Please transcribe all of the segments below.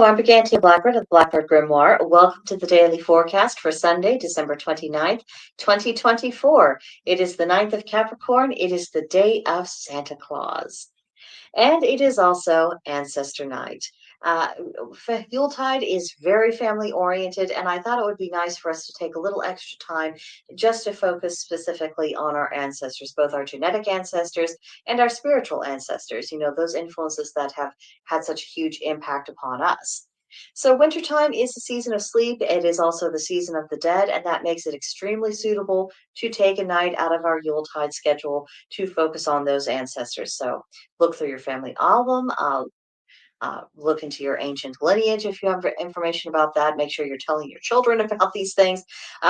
I'm BrigantiaBlackbird of the Blackbird Grimoire. Welcome to the daily forecast for Sunday, December 29th, 2024. It is the 9th of Capricorn. It is the day of Santa Claus. And it is also Ancestor Night. Uh, Yuletide is very family oriented, and I thought it would be nice for us to take a little extra time just to focus specifically on our ancestors, both our genetic ancestors and our spiritual ancestors, those influences that have had such a huge impact upon us. So, wintertime is the season of sleep. It is also the season of the dead, and that makes it extremely suitable to take a night out of our Yuletide schedule to focus on those ancestors. So, look through your family album, look into your ancient lineage if you have information about that. Make sure you're telling your children about these things.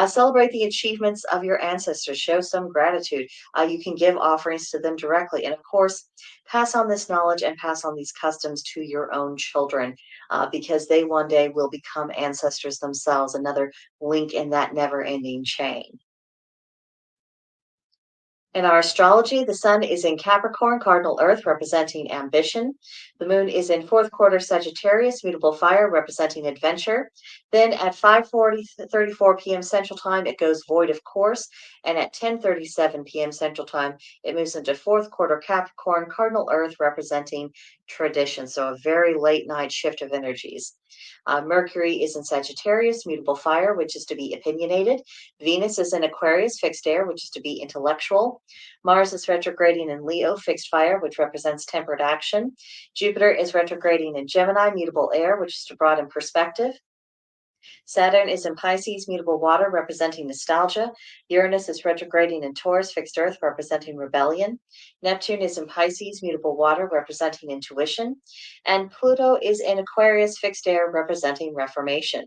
Celebrate the achievements of your ancestors. Show some gratitude. You can give offerings to them directly. And of course, pass on this knowledge and pass on these customs to your own children because they one day will become ancestors themselves, another link in that never ending chain. In our astrology, the sun is in Capricorn, cardinal earth, representing ambition. The moon is in fourth quarter Sagittarius, mutable fire, representing adventure. Then at 5:34 p.m. Central Time, it goes void of course. And at 10:37 p.m. Central Time, it moves into fourth quarter Capricorn, cardinal earth, representing tradition. So a very late night shift of energies. Mercury is in Sagittarius, mutable fire, which is to be opinionated. Venus is in Aquarius, fixed air, which is to be intellectual. Mars is retrograding in Leo, fixed fire, which represents tempered action. Jupiter is retrograding in Gemini, mutable air, which is to broaden perspective. Saturn is in Pisces, mutable water, representing nostalgia. Uranus is retrograding in Taurus, fixed earth, representing rebellion. Neptune is in Pisces, mutable water, representing intuition. And Pluto is in Aquarius, fixed air, representing reformation.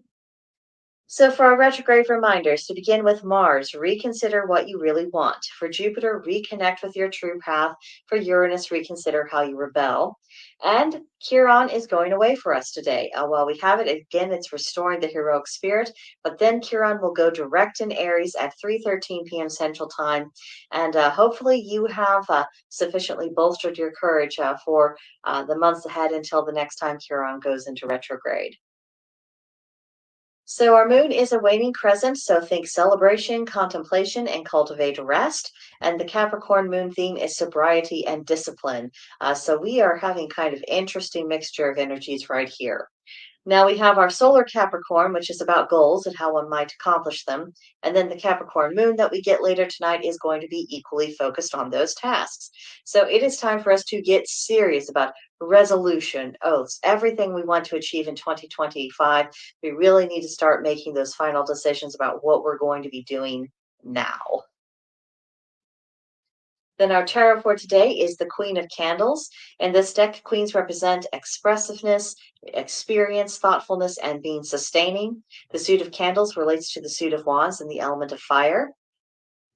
So, for our retrograde reminders, to begin with Mars, reconsider what you really want. For Jupiter, reconnect with your true path. For Uranus, reconsider how you rebel. And Chiron is going away for us today. While we have it, again, it's restoring the heroic spirit. But then Chiron will go direct in Aries at 3:13 p.m. Central Time. And hopefully you have sufficiently bolstered your courage for the months ahead until the next time Chiron goes into retrograde. So our moon is a waning crescent, so think celebration, contemplation, and cultivate rest. And the Capricorn moon theme is sobriety and discipline. So we are having kind of interesting mixture of energies right here. Now we have our solar Capricorn, which is about goals and how one might accomplish them. And then the Capricorn moon that we get later tonight is going to be equally focused on those tasks. So it is time for us to get serious about resolution, oaths, everything we want to achieve in 2025. We really need to start making those final decisions about what we're going to be doing now. Then our tarot for today is the Queen of Candles. In this deck, queens represent expressiveness, experience, thoughtfulness, and being sustaining. The suit of candles relates to the suit of wands and the element of fire.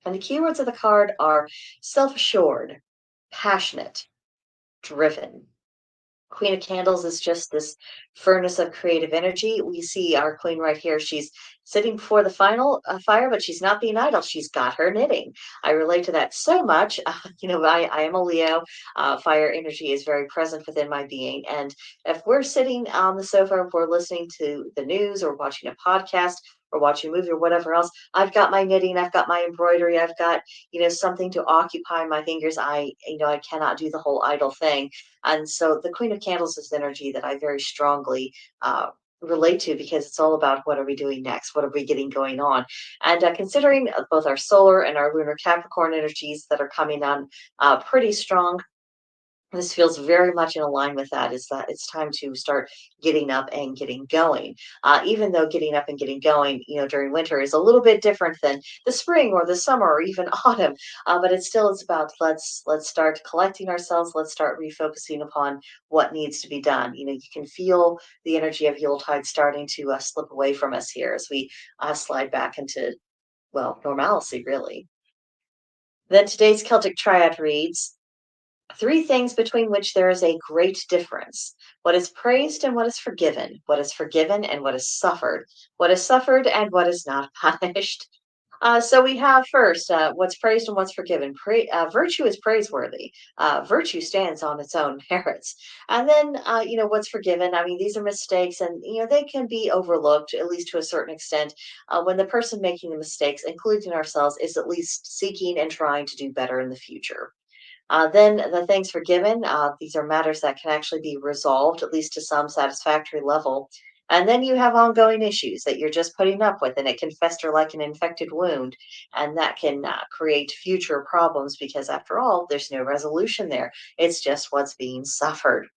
And the keywords of the card are self-assured, passionate, driven. Queen of Candles is just this furnace of creative energy. We see our queen right here. She's sitting before the final fire, but she's not being idle. She's got her knitting. I relate to that so much. I am a Leo. Fire energy is very present within my being. And if we're sitting on the sofa, if we're listening to the news or watching a podcast, or watching a movie or whatever else, I've got my knitting, I've got my embroidery, I've got, something to occupy my fingers. I cannot do the whole idle thing. And so the Queen of Candles is energy that I very strongly relate to because it's all about what are we doing next? What are we getting going on? And considering both our solar and our lunar Capricorn energies that are coming on pretty strong, this feels very much in line with that, is that it's time to start getting up and getting going. Even though getting up and getting going, during winter is a little bit different than the spring or the summer or even autumn. But it's about let's start collecting ourselves. Let's start refocusing upon what needs to be done. You can feel the energy of Yuletide starting to slip away from us here as we slide back into, well, normalcy, really. Then today's Celtic Triad reads, three things between which there is a great difference: what is praised and what is forgiven and what is suffered and what is not punished. So we have first what's praised and what's forgiven. Virtue is praiseworthy. Virtue stands on its own merits. And then, what's forgiven. I mean, these are mistakes, and they can be overlooked at least to a certain extent when the person making the mistakes, including ourselves, is at least seeking and trying to do better in the future. Then the things forgiven, these are matters that can actually be resolved, at least to some satisfactory level. And then you have ongoing issues that you're just putting up with, and it can fester like an infected wound. And that can create future problems because, after all, there's no resolution there. It's just what's being suffered.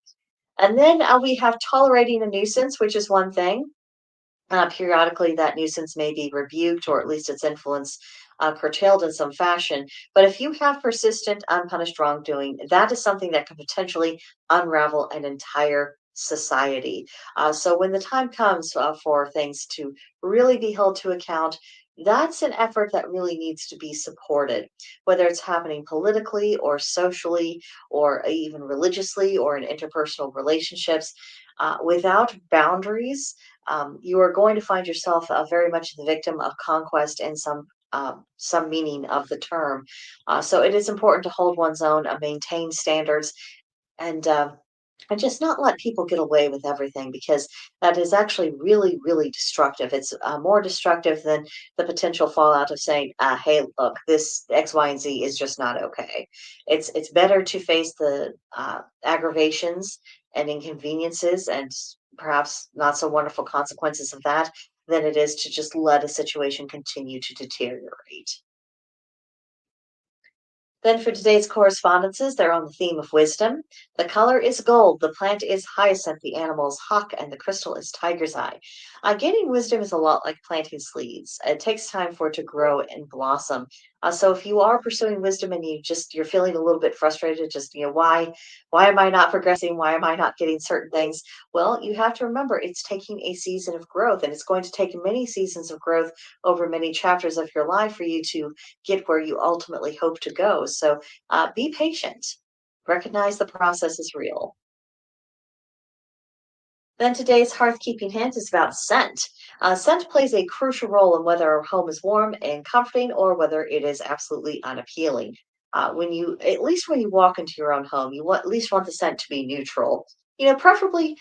And then we have tolerating a nuisance, which is one thing. Periodically, that nuisance may be rebuked or at least its influence curtailed in some fashion. But if you have persistent, unpunished wrongdoing, that is something that can potentially unravel an entire society. So when the time comes for things to really be held to account, that's an effort that really needs to be supported, whether it's happening politically or socially or even religiously or in interpersonal relationships. Without boundaries, you are going to find yourself very much the victim of conquest in some meaning of the term. So it is important to hold one's own, maintain standards, and just not let people get away with everything because that is actually really, really destructive. It's more destructive than the potential fallout of saying, "Hey, look, this X, Y, and Z is just not okay." It's better to face the aggravations and inconveniences and perhaps not so wonderful consequences of that than it is to just let a situation continue to deteriorate. Then for today's correspondences, they're on the theme of wisdom. The color is gold, the plant is hyacinth, the animal is hawk, and the crystal is tiger's eye. Gaining wisdom is a lot like planting seeds. It takes time for it to grow and blossom. So if you are pursuing wisdom and you're feeling a little bit frustrated, just why am I not progressing? Why am I not getting certain things? Well, you have to remember it's taking a season of growth, and it's going to take many seasons of growth over many chapters of your life for you to get where you ultimately hope to go. So be patient. Recognize the process is real. Then today's hearth-keeping hint is about scent. Scent plays a crucial role in whether our home is warm and comforting or whether it is absolutely unappealing. At least when you walk into your own home, at least want the scent to be neutral. Preferably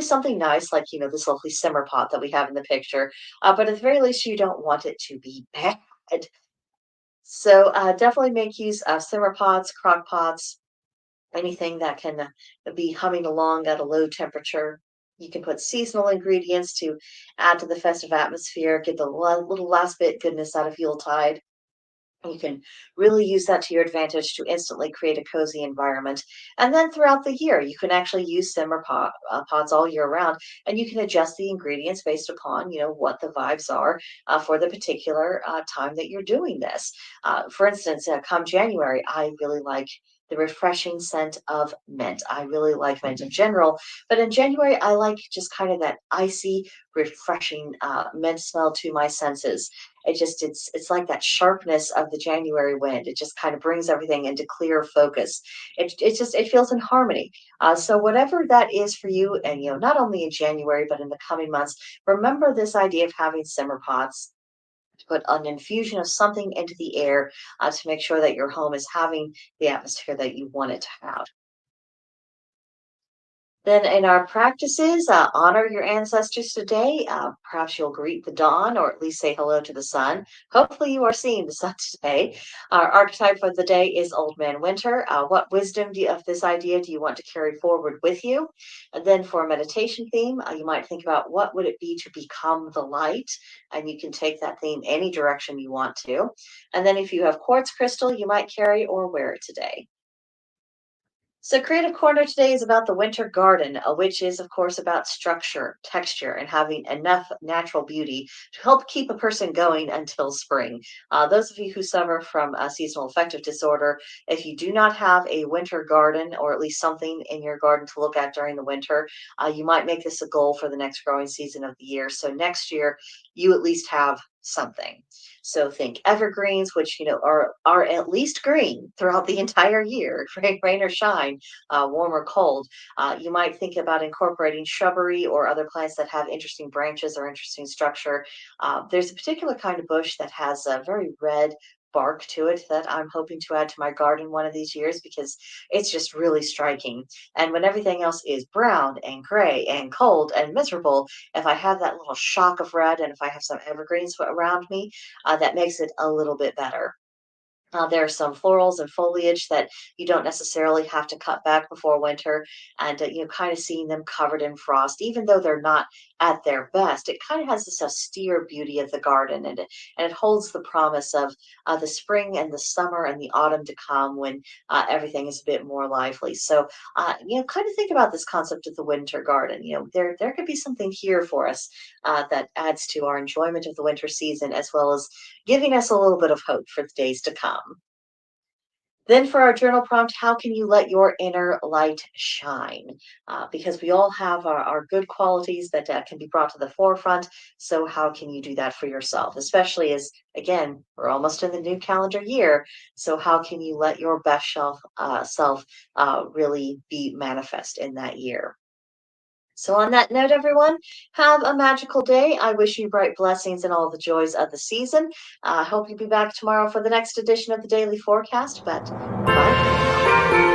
something nice like this lovely simmer pot that we have in the picture. But at the very least, you don't want it to be bad. So definitely make use of simmer pots, crock pots, anything that can be humming along at a low temperature. You can put seasonal ingredients to add to the festive atmosphere, get the little last bit goodness out of Yuletide. You can really use that to your advantage to instantly create a cozy environment. And then throughout the year, you can actually use pots all year round, and you can adjust the ingredients based upon, what the vibes are for the particular time that you're doing this. For instance, come January, I really like the refreshing scent of mint. I really like mint in general, but in January, I like just kind of that icy, refreshing mint smell to my senses. It's like that sharpness of the January wind. It just kind of brings everything into clear focus. It feels in harmony. So whatever that is for you, and not only in January but in the coming months, remember this idea of having simmer pots to put an infusion of something into the air to make sure that your home is having the atmosphere that you want it to have. Then in our practices, honor your ancestors today. Perhaps you'll greet the dawn or at least say hello to the sun. Hopefully, you are seeing the sun today. Our archetype for the day is Old Man Winter. What wisdom of this idea do you want to carry forward with you? And then for a meditation theme, you might think about what would it be to become the light, and you can take that theme any direction you want to. And then if you have quartz crystal, you might carry or wear it today. So, Creative Corner today is about the winter garden, which is, of course, about structure, texture, and having enough natural beauty to help keep a person going until spring. Those of you who suffer from seasonal affective disorder, if you do not have a winter garden or at least something in your garden to look at during the winter, you might make this a goal for the next growing season of the year. So, next year, you at least have something. So think evergreens, which are at least green throughout the entire year, rain or shine, warm or cold. You might think about incorporating shrubbery or other plants that have interesting branches or interesting structure. There's a particular kind of bush that has a very red bark to it that I'm hoping to add to my garden one of these years because it's just really striking. And when everything else is brown and gray and cold and miserable, if I have that little shock of red and if I have some evergreens around me, that makes it a little bit better. There are some florals and foliage that you don't necessarily have to cut back before winter, and kind of seeing them covered in frost, even though they're not at their best, it kind of has this austere beauty of the garden, and it holds the promise of the spring and the summer and the autumn to come when everything is a bit more lively. So, kind of think about this concept of the winter garden. There could be something here for us that adds to our enjoyment of the winter season, as well as giving us a little bit of hope for the days to come. Then, for our journal prompt, how can you let your inner light shine? Because we all have our good qualities that can be brought to the forefront. So, how can you do that for yourself? Especially as, again, we're almost in the new calendar year. So, how can you let your best self really be manifest in that year? So, on that note, everyone, have a magical day. I wish you bright blessings and all the joys of the season. I hope you'll be back tomorrow for the next edition of the Daily Forecast. But bye for now.